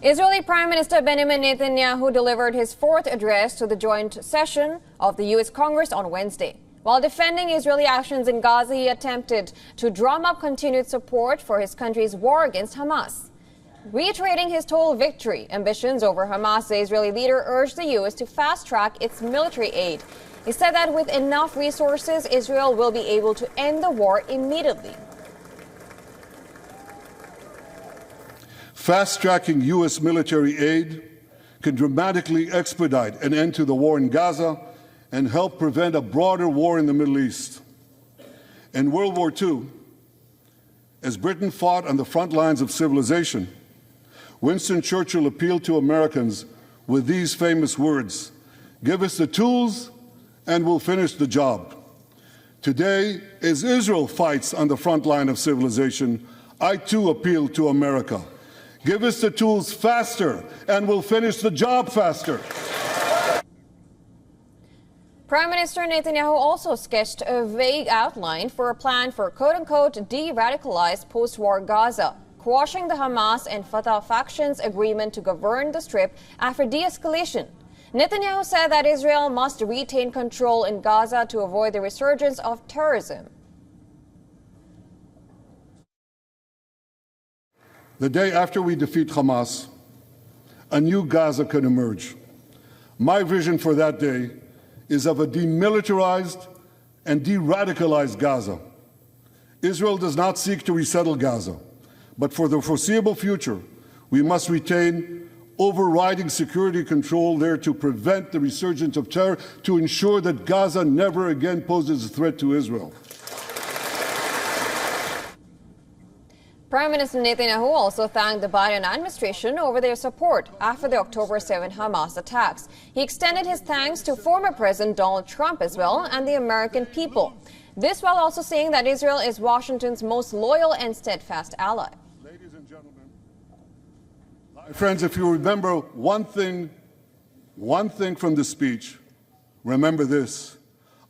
Israeli Prime Minister Benjamin Netanyahu delivered his fourth address to the joint session of the U.S. Congress on Wednesday. While defending Israeli actions in Gaza, he attempted to drum up continued support for his country's war against Hamas. Reiterating his total victory ambitions over Hamas, the Israeli leader urged the U.S. to fast-track its military aid. He said that with enough resources, Israel will be able to end the war immediately. Fast-tracking U.S. military aid can dramatically expedite an end to the war in Gaza and help prevent a broader war in the Middle East. In World War II, as Britain fought on the front lines of civilization, Winston Churchill appealed to Americans with these famous words: "Give us the tools and we'll finish the job." Today, as Israel fights on the front line of civilization, I too appeal to America. Give us the tools faster, and we'll finish the job faster. Prime Minister Netanyahu also sketched a vague outline for a plan for quote-unquote de-radicalized post-war Gaza, quashing the Hamas and Fatah factions' agreement to govern the Strip after de-escalation. Netanyahu said that Israel must retain control in Gaza to avoid the resurgence of terrorism. The day after we defeat Hamas, a new Gaza can emerge. My vision for that day is of a demilitarized and de-radicalized Gaza. Israel does not seek to resettle Gaza, but for the foreseeable future, we must retain overriding security control there to prevent the resurgence of terror, to ensure that Gaza never again poses a threat to Israel. Prime Minister Netanyahu also thanked the Biden administration over their support after the October 7 Hamas attacks. He extended his thanks to former President Donald Trump as well and the American people. This while also saying that Israel is Washington's most loyal and steadfast ally. Ladies and gentlemen, my friends, if you remember one thing from the speech, remember this: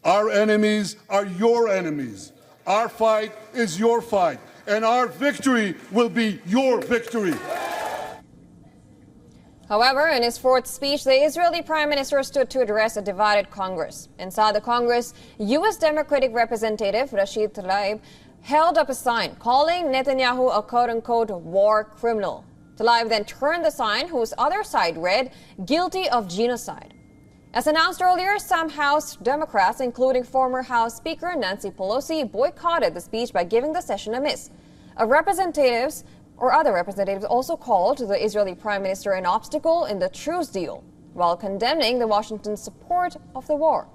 our enemies are your enemies. Our fight is your fight. And our victory will be your victory. However, in his fourth speech, the Israeli Prime Minister stood to address a divided Congress. Inside the Congress, U.S. Democratic Representative Rashid Tlaib held up a sign calling Netanyahu a quote-unquote war criminal. Tlaib then turned the sign, whose other side read, "Guilty of genocide." As announced earlier, some House Democrats, including former House Speaker Nancy Pelosi, boycotted the speech by giving the session a miss. Other representatives also called the Israeli Prime Minister an obstacle in the truce deal, while condemning the Washington support of the war.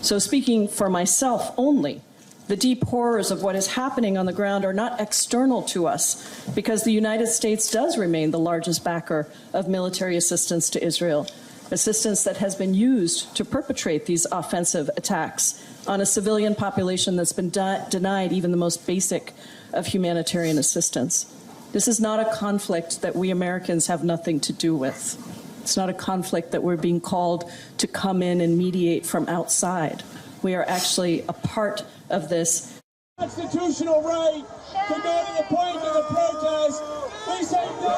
So speaking for myself only, the deep horrors of what is happening on the ground are not external to us, because the United States does remain the largest backer of military assistance to Israel, assistance that has been used to perpetrate these offensive attacks on a civilian population that's been denied even the most basic of humanitarian assistance. This is not a conflict that we Americans have nothing to do with. It's not a conflict that we're being called to come in and mediate from outside. We are actually a part of this constitutional right demanding a point of the protest. We say no.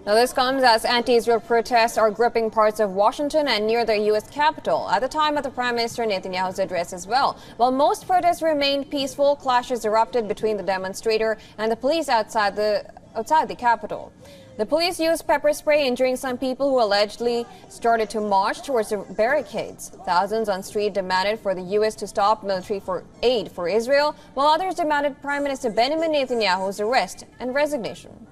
Now this comes as anti-Israel protests are gripping parts of Washington and near the U.S. Capitol at the time of the Prime Minister Netanyahu's address as well. While most protests remained peaceful, clashes erupted between the demonstrator and the police outside the Capitol. The police used pepper spray, injuring some people who allegedly started to march towards the barricades. Thousands on street demanded for the U.S. to stop military aid for Israel, while others demanded Prime Minister Benjamin Netanyahu's arrest and resignation.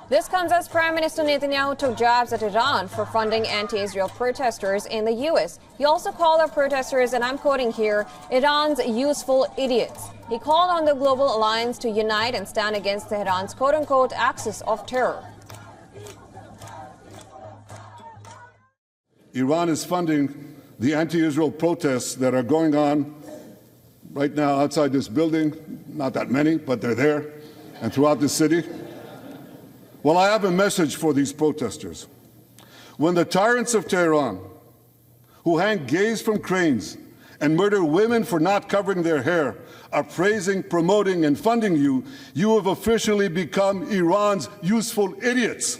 This comes as Prime Minister Netanyahu took jabs at Iran for funding anti-Israel protesters in the U.S. He also called the protesters, and I'm quoting here, Iran's useful idiots. He called on the global alliance to unite and stand against Tehran's quote-unquote axis of terror. Iran is funding the anti-Israel protests that are going on right now outside this building, not that many, but they're there, and throughout the city. Well, I have a message for these protesters. When the tyrants of Tehran, who hang gays from cranes and murder women for not covering their hair, are praising, promoting, and funding you, you have officially become Iran's useful idiots.